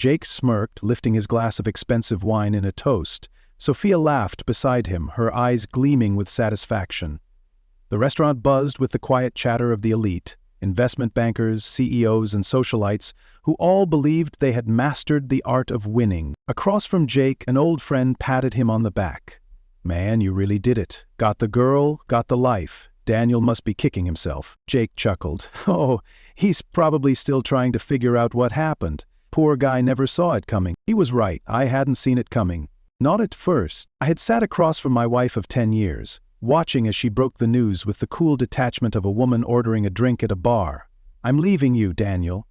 Jake smirked, lifting his glass of expensive wine in a toast. Sophia laughed beside him, her eyes gleaming with satisfaction. The restaurant buzzed with the quiet chatter of the elite, investment bankers, CEOs, and socialites, who all believed they had mastered the art of winning. Across from Jake, an old friend patted him on the back. "Man, you really did it. Got the girl, got the life. Daniel must be kicking himself." Jake chuckled. "Oh, he's probably still trying to figure out what happened. Poor guy never saw it coming." He was right, I hadn't seen it coming. Not at first. I had sat across from my wife of 10 years, watching as she broke the news with the cool detachment of a woman ordering a drink at a bar. "I'm leaving you, Daniel."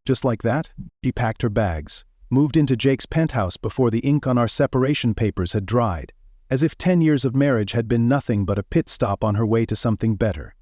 Just like that, she packed her bags, moved into Jake's penthouse before the ink on our separation papers had dried, as if 10 years of marriage had been nothing but a pit stop on her way to something better.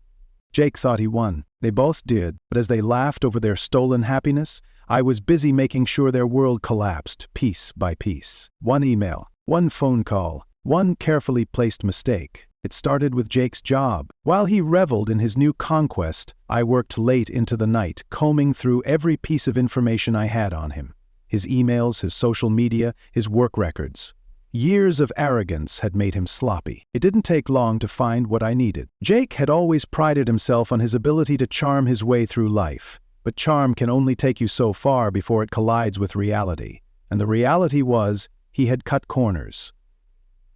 Jake thought he won. They both did, but as they laughed over their stolen happiness, I was busy making sure their world collapsed, piece by piece. One email, one phone call, one carefully placed mistake. It started with Jake's job. While he reveled in his new conquest, I worked late into the night, combing through every piece of information I had on him. His emails, his social media, his work records. Years of arrogance had made him sloppy. It didn't take long to find what I needed. Jake had always prided himself on his ability to charm his way through life, but charm can only take you so far before it collides with reality. And the reality was, he had cut corners.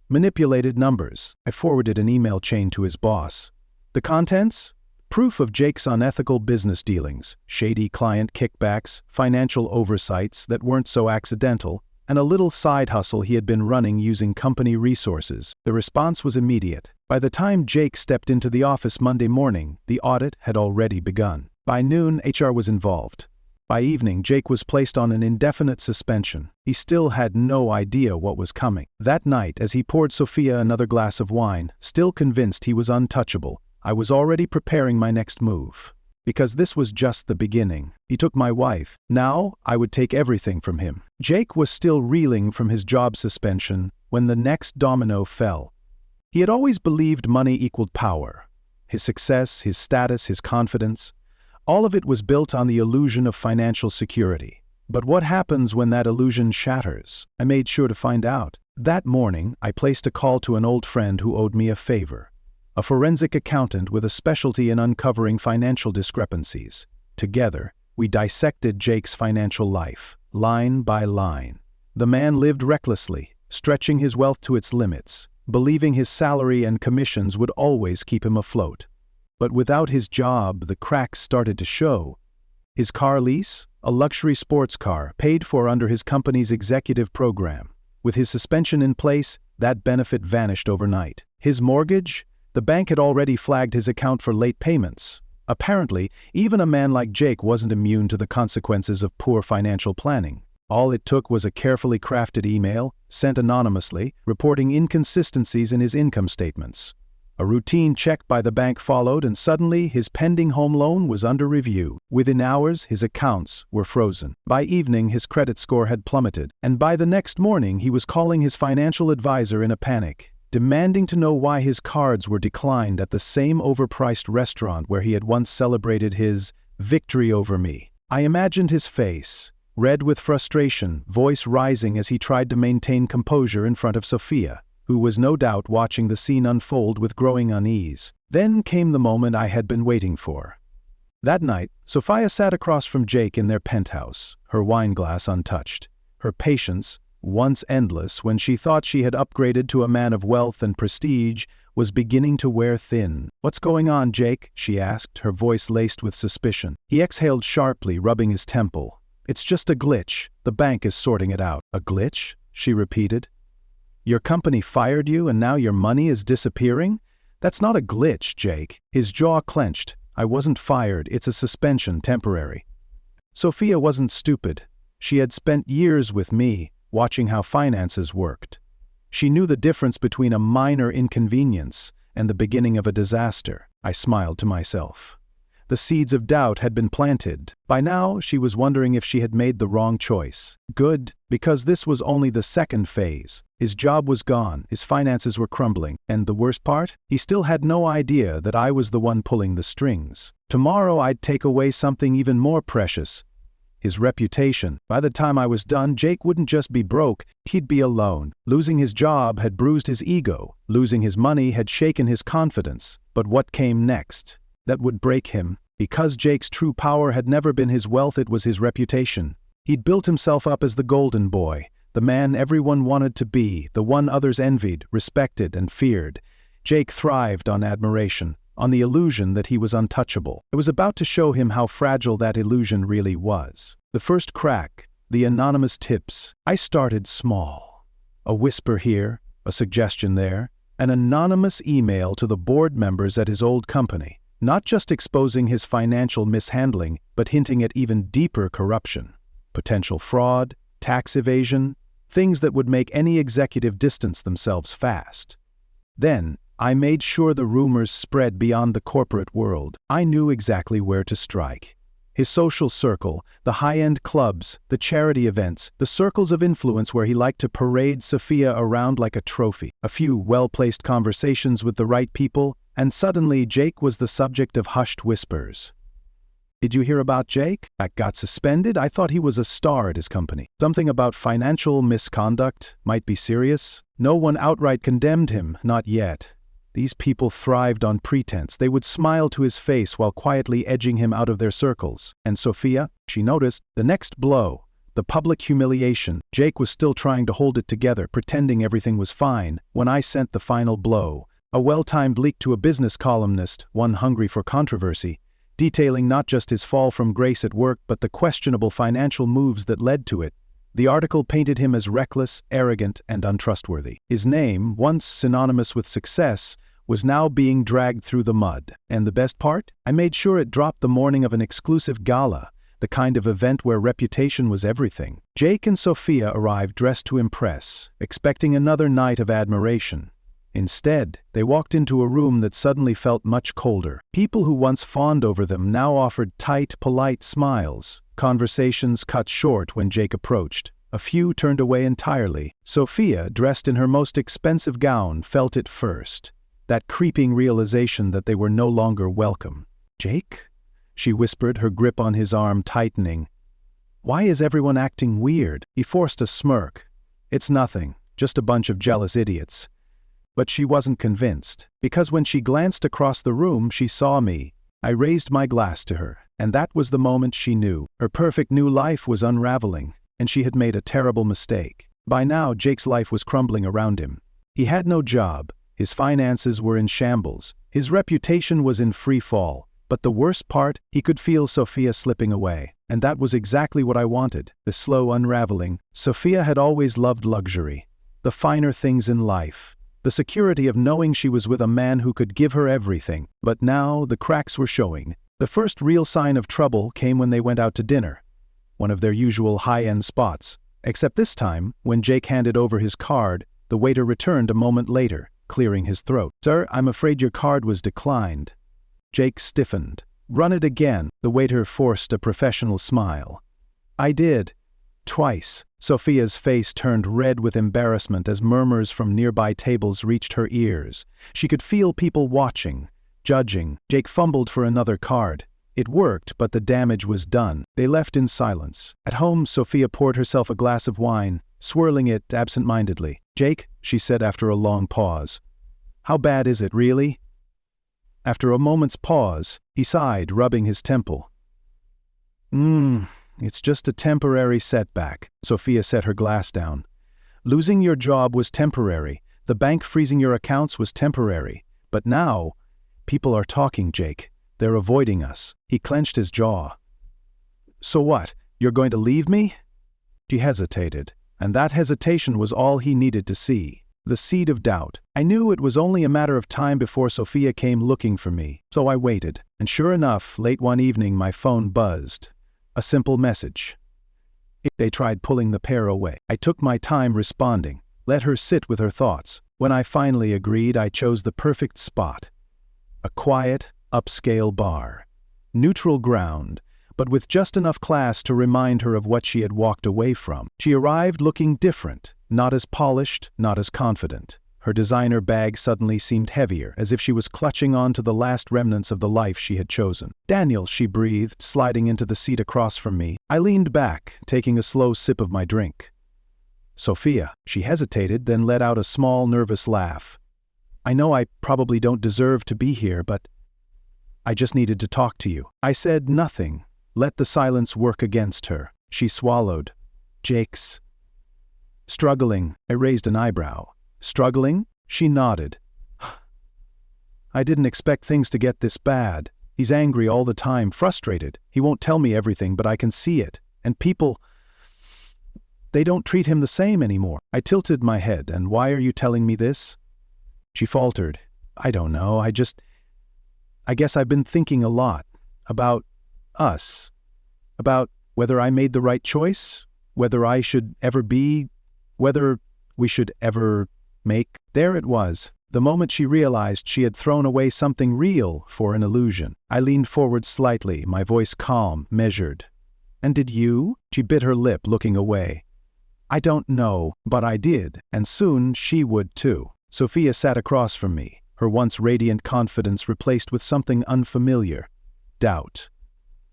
Manipulated numbers. I forwarded an email chain to his boss. The contents? Proof of Jake's unethical business dealings, shady client kickbacks, financial oversights that weren't so accidental, and a little side hustle he had been running using company resources. The response was immediate. By the time Jake stepped into the office Monday morning, the audit had already begun. By noon, HR was involved. By evening, Jake was placed on an indefinite suspension. He still had no idea what was coming. That night, as he poured Sophia another glass of wine, still convinced he was untouchable, I was already preparing my next move. Because this was just the beginning. He took my wife. Now, I would take everything from him. Jake was still reeling from his job suspension when the next domino fell. He had always believed money equaled power. His success, his status, his confidence. All of it was built on the illusion of financial security. But what happens when that illusion shatters? I made sure to find out. That morning, I placed a call to an old friend who owed me a favor. A forensic accountant with a specialty in uncovering financial discrepancies. Together, we dissected Jake's financial life, line by line. The man lived recklessly, stretching his wealth to its limits, believing his salary and commissions would always keep him afloat. But without his job, the cracks started to show. His car lease, a luxury sports car, paid for under his company's executive program. With his suspension in place, that benefit vanished overnight. His mortgage? The bank had already flagged his account for late payments. Apparently, even a man like Jake wasn't immune to the consequences of poor financial planning. All it took was a carefully crafted email, sent anonymously, reporting inconsistencies in his income statements. A routine check by the bank followed, and suddenly his pending home loan was under review. Within hours, his accounts were frozen. By evening, his credit score had plummeted, and by the next morning he was calling his financial advisor in a panic, demanding to know why his cards were declined at the same overpriced restaurant where he had once celebrated his victory over me. I imagined his face, red with frustration, voice rising as he tried to maintain composure in front of Sophia, who was no doubt watching the scene unfold with growing unease. Then came the moment I had been waiting for. That night, Sophia sat across from Jake in their penthouse, her wine glass untouched. Her patience, once endless when she thought she had upgraded to a man of wealth and prestige, was beginning to wear thin. "What's going on, Jake?" she asked, her voice laced with suspicion. He exhaled sharply, rubbing his temple. "It's just a glitch. The bank is sorting it out." "A glitch?" she repeated. "Your company fired you and now your money is disappearing? That's not a glitch, Jake." His jaw clenched. "I wasn't fired, it's a suspension, temporary." Sophia wasn't stupid. She had spent years with me, watching how finances worked. She knew the difference between a minor inconvenience and the beginning of a disaster. I smiled to myself. The seeds of doubt had been planted. By now, she was wondering if she had made the wrong choice. Good, because this was only the second phase. His job was gone, his finances were crumbling, and the worst part? He still had no idea that I was the one pulling the strings. Tomorrow I'd take away something even more precious. his reputation. By the time I was done, Jake wouldn't just be broke, he'd be alone. Losing his job had bruised his ego. Losing his money had shaken his confidence. But what came next? That would break him. Because Jake's true power had never been his wealth, it was his reputation. He'd built himself up as the golden boy, the man everyone wanted to be, the one others envied, respected, and feared. Jake thrived on admiration, on the illusion that he was untouchable. I was about to show him how fragile that illusion really was. The first crack, the anonymous tips. I started small. A whisper here, a suggestion there, an anonymous email to the board members at his old company, not just exposing his financial mishandling, but hinting at even deeper corruption. Potential fraud, tax evasion, things that would make any executive distance themselves fast. Then, I made sure the rumors spread beyond the corporate world. I knew exactly where to strike. His social circle, the high-end clubs, the charity events, the circles of influence where he liked to parade Sophia around like a trophy. A few well-placed conversations with the right people, and suddenly Jake was the subject of hushed whispers. "Did you hear about Jake? That got suspended? I thought he was a star at his company. Something about financial misconduct might be serious." No one outright condemned him, not yet. These people thrived on pretense. They would smile to his face while quietly edging him out of their circles. And Sophia, she noticed, the next blow, the public humiliation. Jake was still trying to hold it together, pretending everything was fine, when I sent the final blow. A well-timed leak to a business columnist, one hungry for controversy, detailing not just his fall from grace at work but the questionable financial moves that led to it. The article painted him as reckless, arrogant, and untrustworthy. His name, once synonymous with success, was now being dragged through the mud. And the best part? I made sure it dropped the morning of an exclusive gala, the kind of event where reputation was everything. Jake and Sophia arrived dressed to impress, expecting another night of admiration. Instead, they walked into a room that suddenly felt much colder. People who once fawned over them now offered tight, polite smiles. Conversations cut short when Jake approached. A few turned away entirely. Sophia, dressed in her most expensive gown, felt it first. That creeping realization that they were no longer welcome. "Jake?" she whispered, her grip on his arm tightening. "Why is everyone acting weird?" He forced a smirk. "It's nothing, just a bunch of jealous idiots." But she wasn't convinced, because when she glanced across the room, she saw me. I raised my glass to her, and that was the moment she knew. Her perfect new life was unraveling, and she had made a terrible mistake. By now, Jake's life was crumbling around him. He had no job. His finances were in shambles. His reputation was in free fall. But the worst part, he could feel Sophia slipping away. And that was exactly what I wanted, the slow unraveling. Sophia had always loved luxury, the finer things in life, the security of knowing she was with a man who could give her everything. But now, the cracks were showing. The first real sign of trouble came when they went out to dinner, one of their usual high-end spots. Except this time, when Jake handed over his card, the waiter returned a moment later, clearing his throat. "Sir, I'm afraid your card was declined." Jake stiffened. "Run it again." The waiter forced a professional smile. "I did. Twice." Sophia's face turned red with embarrassment as murmurs from nearby tables reached her ears. She could feel people watching, judging. Jake fumbled for another card. It worked, but the damage was done. They left in silence. At home, Sophia poured herself a glass of wine, swirling it absent-mindedly. "Jake," she said after a long pause. "How bad is it, really?" After a moment's pause, he sighed, rubbing his temple. It's just a temporary setback." Sophia set her glass down. "Losing your job was temporary. The bank freezing your accounts was temporary. But now, people are talking, Jake. They're avoiding us." He clenched his jaw. "So what? You're going to leave me?" She hesitated, and that hesitation was all he needed to see. The seed of doubt. I knew it was only a matter of time before Sophia came looking for me, so I waited. And sure enough, late one evening my phone buzzed. A simple message. They tried pulling the pair away. I took my time responding, let her sit with her thoughts. When I finally agreed, I chose the perfect spot. A quiet, upscale bar. Neutral ground, but with just enough class to remind her of what she had walked away from. She arrived looking different, not as polished, not as confident. Her designer bag suddenly seemed heavier, as if she was clutching on to the last remnants of the life she had chosen. "Daniel," she breathed, sliding into the seat across from me. I leaned back, taking a slow sip of my drink. "Sophia." She hesitated, then let out a small, nervous laugh. "I know I probably don't deserve to be here, but I just needed to talk to you." I said nothing. Let the silence work against her. She swallowed. "Jake's struggling." I raised an eyebrow. "Struggling?" She nodded. "I didn't expect things to get this bad. He's angry all the time, frustrated. He won't tell me everything, but I can see it. And people, they don't treat him the same anymore." I tilted my head. "And why are you telling me this?" She faltered. "I don't know, I guess I've been thinking a lot. About us. About whether I made the right choice, whether we should ever make." There it was, the moment she realized she had thrown away something real for an illusion. I leaned forward slightly, my voice calm, measured. "And did you?" She bit her lip, looking away. "I don't know, but I did, and soon she would too." Sophia sat across from me, her once radiant confidence replaced with something unfamiliar. Doubt.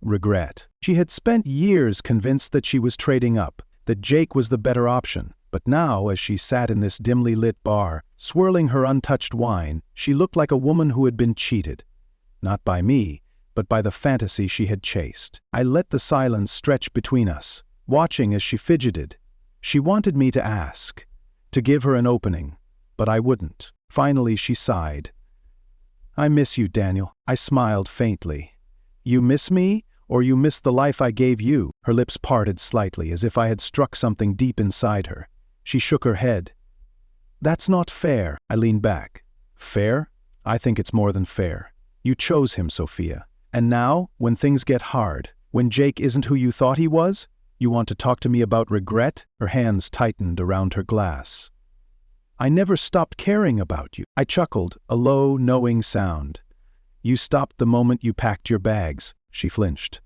Regret. She had spent years convinced that she was trading up, that Jake was the better option. But now, as she sat in this dimly lit bar, swirling her untouched wine, she looked like a woman who had been cheated. Not by me, but by the fantasy she had chased. I let the silence stretch between us, watching as she fidgeted. She wanted me to ask, to give her an opening, but I wouldn't. Finally she sighed. "I miss you, Daniel." I smiled faintly. "You miss me, or you miss the life I gave you?" Her lips parted slightly, as if I had struck something deep inside her. She shook her head. "That's not fair." I leaned back. "Fair? I think it's more than fair. You chose him, Sophia. And now, when things get hard, when Jake isn't who you thought he was, you want to talk to me about regret?" Her hands tightened around her glass. "I never stopped caring about you." I chuckled, a low, knowing sound. "You stopped the moment you packed your bags." She flinched.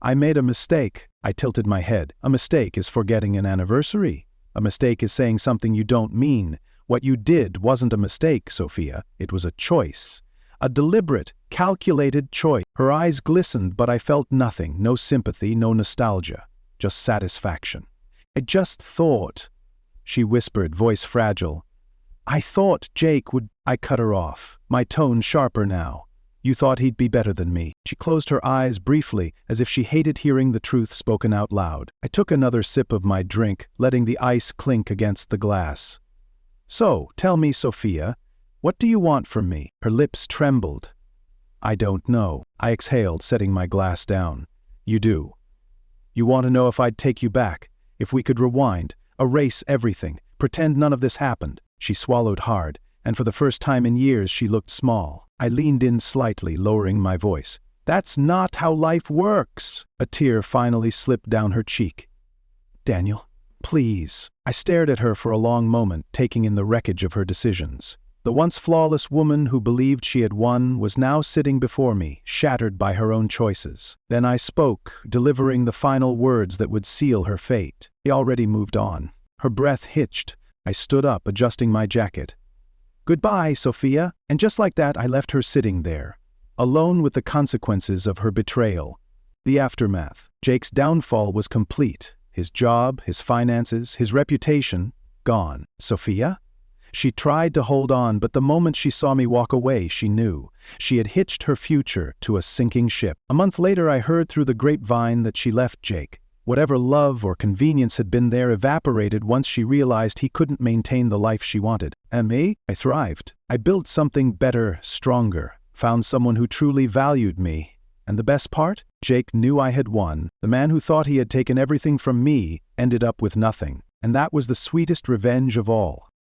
"I made a mistake." I tilted my head. "A mistake is forgetting an anniversary. A mistake is saying something you don't mean. What you did wasn't a mistake, Sophia. It was a choice. A deliberate, calculated choice." Her eyes glistened, but I felt nothing, no sympathy, no nostalgia, just satisfaction. "I just thought," she whispered, voice fragile. "I thought Jake would—" I cut her off, my tone sharper now. "You thought he'd be better than me." She closed her eyes briefly, as if she hated hearing the truth spoken out loud. I took another sip of my drink, letting the ice clink against the glass. "So, tell me, Sophia, what do you want from me?" Her lips trembled. "I don't know." I exhaled, setting my glass down. "You do. You want to know if I'd take you back, if we could rewind, erase everything, pretend none of this happened." She swallowed hard, and for the first time in years she looked small. I leaned in slightly, lowering my voice. "That's not how life works." A tear finally slipped down her cheek. "Daniel, please." I stared at her for a long moment, taking in the wreckage of her decisions. The once flawless woman who believed she had won was now sitting before me, shattered by her own choices. Then I spoke, delivering the final words that would seal her fate. She already moved on. Her breath hitched. I stood up, adjusting my jacket. "Goodbye, Sophia." And just like that, I left her sitting there, alone with the consequences of her betrayal. The aftermath. Jake's downfall was complete. His job, his finances, his reputation, gone. Sophia? She tried to hold on, but the moment she saw me walk away, she knew. She had hitched her future to a sinking ship. A month later, I heard through the grapevine that she left Jake. Whatever love or convenience had been there evaporated once she realized he couldn't maintain the life she wanted. And me? I thrived. I built something better, stronger, found someone who truly valued me. And the best part? Jake knew I had won. The man who thought he had taken everything from me ended up with nothing. And that was the sweetest revenge of all.